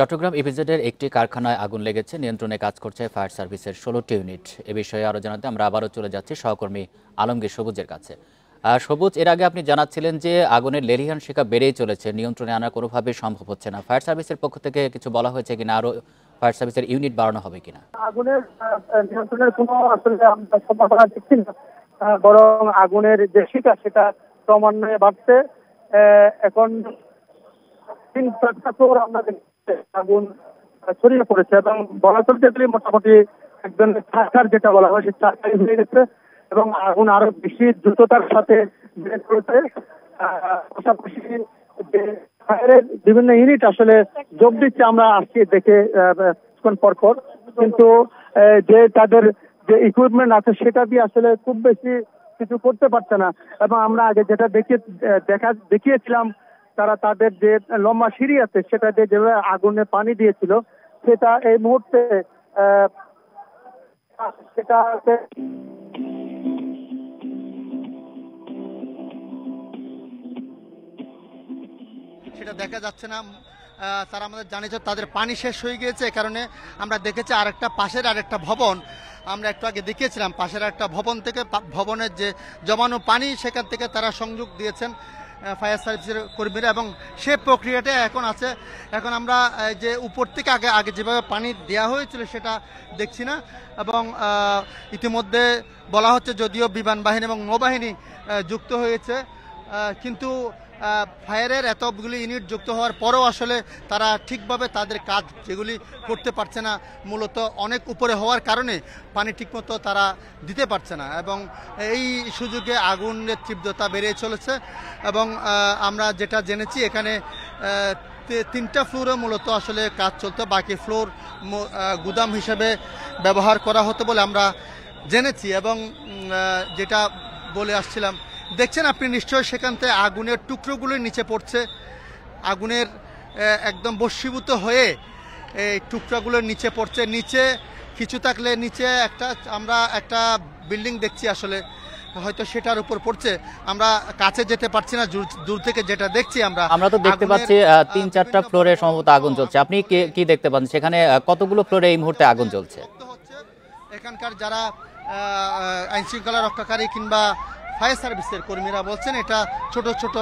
চট্টগ্রাম ইপিজেডের একটি কারখানায় আগুন লেগেছে। নিয়ন্ত্রণে কাজ করছে ফায়ার সার্ভিসের ১৬টি ইউনিট। এ বিষয়ে আরও জানাতে আমরা আবারও চলে যাচ্ছি সহকর্মী আলমগীর সবুজের কাছে। সবুজ, এর আগে আপনি জানাচ্ছিলেন যে আগুনের লেলিহান শিখা বেড়েই চলেছে, নিয়ন্ত্রণে আনা কোনোভাবেই সম্ভব হচ্ছে না। ফায়ার সার্ভিসের পক্ষ থেকে কিছু বলা হয়েছে কিনা, আরও ফায়ার সার্ভিসের ইউনিট বাড়ানো হবে কিনা? আগুনের নিয়ন্ত্রণের কোনো আসলে আমরা সম্ভাবনা দেখছি না, বরং আগুনের যে শিখা সেটা ক্রমান্বয়ে বাড়ছে। এখন 3-4টা ফ্লোর আমরা দেখছি আগুন ছড়িয়ে পড়েছে এবং বলা চলতে গেলে মোটামুটি একজন ছাড়কার যেটা বলা হয় সেই ছাড়কারি হয়ে গেছে এবং আগুন আরো বেশি দ্রুততার সাথে বেড়ে চলেছে। পাশাপাশি যে ফায়ারের বিভিন্ন ইউনিট আসলে যোগ দিচ্ছে, আমরা আসছি দেখে কিছুক্ষণ পর, কিন্তু যে তাদের যে ইকুইপমেন্ট আছে সেটা দিয়ে আসলে খুব বেশি কিছু করতে পারছে না। এবং আমরা আগে যেটা দেখিয়েছিলাম, তারা তাদের যে লম্বা সিঁড়ি আছে সেটা দিয়ে যেভাবে আগুনে পানি দিয়েছিল, সেটা এই মুহূর্তে সেটা দেখা যাচ্ছে না। তারা আমাদের জানিয়েছে তাদের পানি শেষ হয়ে গিয়েছে। এ কারণে আমরা দেখেছি পাশের আরেকটা ভবন, আমরা একটু আগে দেখিয়েছিলাম, পাশের একটা ভবন থেকে ভবনের যে জমানো পানি সেখান থেকে তারা সংযোগ দিয়েছেন ফায়ার সার্ভিসের কর্মীরা এবং সে প্রক্রিয়াটা এখন আছে। এখন আমরা যে উপর থেকে আগে যেভাবে পানি দেওয়া হয়েছিল সেটা দেখছি না। এবং ইতিমধ্যে বলা হচ্ছে যদিও বিমান বাহিনী এবং নৌবাহিনী যুক্ত হয়েছে, কিন্তু ফায়ারের এতগুলি ইউনিট যুক্ত হওয়ার পরেও আসলে তারা ঠিকভাবে তাদের কাজ যেগুলি করতে পারছে না, মূলত অনেক উপরে হওয়ার কারণে পানি ঠিকমতো তারা দিতে পারছে না। এবং এই সুযোগে আগুনের তীব্রতা বেড়ে চলেছে। এবং আমরা যেটা জেনেছি এখানে 3টা ফ্লোরে মূলত আসলে কাজ চলতো, বাকি ফ্লোর গুদাম হিসেবে ব্যবহার করা হতো বলে আমরা জেনেছি। এবং যেটা বলে আসছিলাম, দেখছেন আপনি নিশ্চয়ই সেখান থেকে আগুনের টুকরোগুলো নিচে পড়ছে। আগুনের একদম বশীভূত হয়ে এই টুকরাগুলোর নিচে পড়ছে। নিচে কিছু থাকলে নিচে আমরা একটা বিল্ডিং দেখছি, আসলে হয়তো সেটার উপর পড়ছে। আমরা কাছে যেতে পারছি না, দূর থেকে যেটা দেখছি আমরা তো দেখতে পাচ্ছি 3-4টা ফ্লোরে সম্ভবত আগুন জ্বলছে। আপনি কি দেখতে পাচ্ছেন সেখানে কতগুলো ফ্লোরে এই মুহূর্তে আগুন জ্বলছে? এখানকার যারা আইন শৃঙ্খলা রক্ষাকারী কিংবা ফায়ার সার্ভিসের কর্মীরা বলছেন এটা ছোট ছোট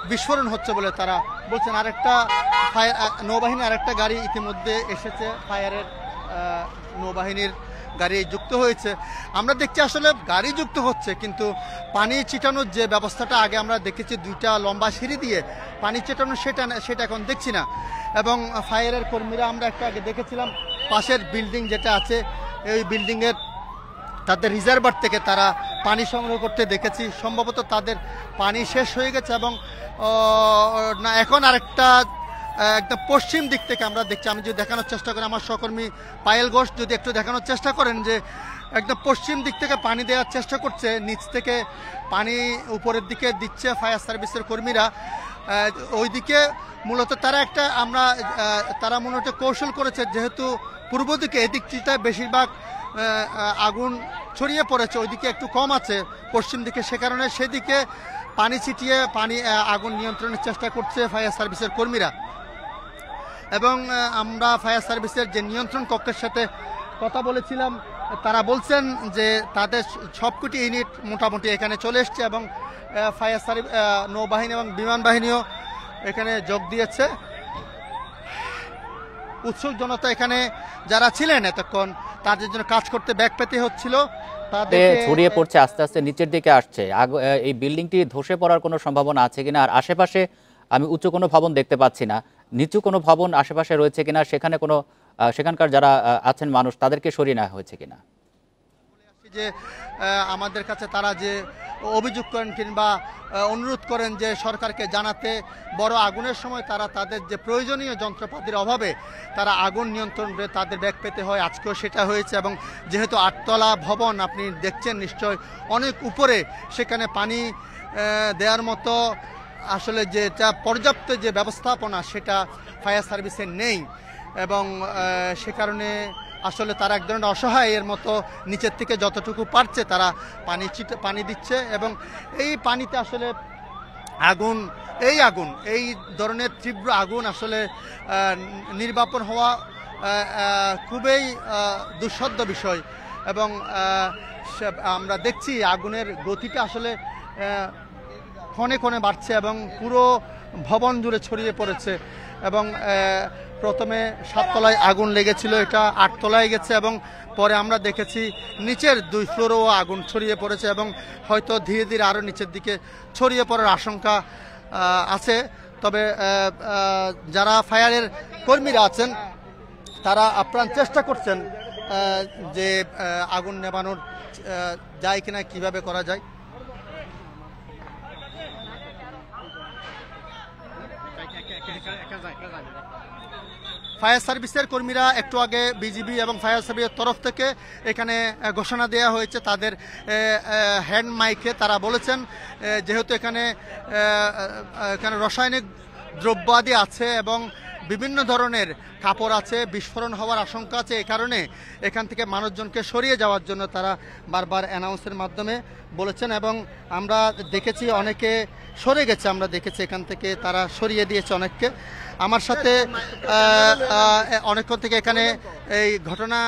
বিস্ফোরণ হচ্ছে বলে তারা বলছেন। আরেকটা নৌবাহিনী আরেকটা গাড়ি ইতিমধ্যে এসেছে, ফায়ারের নৌবাহিনীর গাড়ি যুক্ত হয়েছে। আমরা দেখছি আসলে গাড়ি যুক্ত হচ্ছে, কিন্তু পানি ছিটানোর যে ব্যবস্থাটা আগে আমরা দেখেছি 2টা লম্বা সিঁড়ি দিয়ে পানি ছিটানো, সেটা এখন দেখছি না। এবং ফায়ারের কর্মীরা আমরা একটু আগে দেখেছিলাম পাশের বিল্ডিং যেটা আছে, এই বিল্ডিংয়ের তাদের রিজার্ভার থেকে তারা পানি সংগ্রহ করতে দেখেছি। সম্ভবত তাদের পানি শেষ হয়ে গেছে। এবং না, এখন আরেকটা একদম পশ্চিম দিক থেকে আমরা দেখছি, আমি যদি দেখানোর চেষ্টা করি, আমার সহকর্মী পায়েল ঘোষ যদি একটু দেখানোর চেষ্টা করেন, যে একদম পশ্চিম দিক থেকে পানি দেওয়ার চেষ্টা করছে, নিচ থেকে পানি উপরের দিকে দিচ্ছে ফায়ার সার্ভিসের কর্মীরা। ওইদিকে মূলত তারা মূলত কৌশল করেছে, যেহেতু পূর্ব দিকে এদিকটায় বেশিরভাগ আগুন ছড়িয়ে পড়েছে, ওইদিকে একটু কম আছে পশ্চিম দিকে, সে কারণে সেদিকে পানি ছিটিয়ে আগুন নিয়ন্ত্রণের চেষ্টা করছে ফায়ার সার্ভিসের কর্মীরা। এবং আমরা ফায়ার সার্ভিসের যে নিয়ন্ত্রণ কক্ষের সাথে কথা বলেছিলাম, তারা বলছেন যে তাদের সবকটি ইউনিট মোটামুটি এখানে চলে এসছে এবং ফায়ার সার্ভিস নৌবাহিনী এবং বিমান বাহিনীও এখানে যোগ দিয়েছে। উৎসুক জনতা এখানে যারা ছিলেন এতক্ষণ, তাদের জন্য কাজ করতে ব্যাগ পেতে হচ্ছিল। ছড়িয়ে পড়ছে, আস্তে আস্তে নিচের দিকে আসছে। এই বিল্ডিংটি ধসে পড়ার কোনো সম্ভাবনা আছে কিনা, আর আশেপাশে আমি উঁচু কোনো ভবন দেখতে পাচ্ছি না, নিচু কোনো ভবন আশেপাশে রয়েছে কিনা, সেখানকার যারা আছেন মানুষ তাদেরকে সরিয়ে নেওয়া হয়েছে কিনা? যে আমাদের কাছে তারা যে অভিযোগ করেন কিংবা অনুরোধ করেন যে সরকারকে জানাতে, বড় আগুনের সময় তাদের যে প্রয়োজনীয় যন্ত্রপাতির অভাবে তারা আগুন নিয়ন্ত্রণে তাদের ব্যাগ পেতে হয়। আজকেও সেটা হয়েছে। এবং যেহেতু 8তলা ভবন, আপনি দেখছেন নিশ্চয় অনেক উপরে, সেখানে পানি দেওয়ার মতো আসলে যেটা পর্যাপ্ত যে ব্যবস্থাপনা সেটা ফায়ার সার্ভিসের নেই। এবং সে কারণে আসলে তারা এক ধরনের অসহায়ের মতো নিচের থেকে যতটুকু পারছে তারা পানি দিচ্ছে। এবং এই পানিতে আসলে আগুন এই ধরনের তীব্র আগুন আসলে নির্বাপন হওয়া খুবই দুঃসাধ্য বিষয় এবং আমরা দেখছি আগুনের গতিটা আসলে ক্ষণে ক্ষণে বাড়ছে এবং পুরো ভবন জুড়ে ছড়িয়ে পড়েছে এবং প্রথমে 7 তলায় আগুন লেগেছিল, এটা 8 তলায় গেছে এবং পরে আমরা দেখেছি নিচের 2 ফ্লোরেও আগুন ছড়িয়ে পড়েছে এবং হয়তো ধীরে ধীরে আরও নিচের দিকে ছড়িয়ে পড়ার আশঙ্কা আছে। তবে যারা ফায়ারের কর্মীরা আছেন তারা আপ্রাণ চেষ্টা করছেন যে আগুন নেভানোর যায় কিনা, কিভাবে করা যায়। ফায়ার সার্ভিসের কর্মীরা একটু আগে বিজিবি এবং ফায়ার সার্ভিসের তরফ থেকে এখানে ঘোষণা দেওয়া হয়েছে তাদের হ্যান্ড মাইকে। তারা বলেছেন যেহেতু এখানে রাসায়নিক দ্রব্য আদি আছে এবং বিভিন্ন ধরনের কাপড় আছে, বিস্ফোরণ হওয়ার আশঙ্কা আছে, এই কারণে এখান থেকে মানুষজনকে সরিয়ে যাওয়ার জন্য তারা বারবার অ্যানাউন্সের মাধ্যমে বলেছেন এবং আমরা দেখেছি অনেকে সরে গেছে, আমরা দেখেছি এখান থেকে তারা সরিয়ে দিয়েছে অনেককে। আমার সাথে অনেকক্ষণ থেকে এখানে এই ঘটনা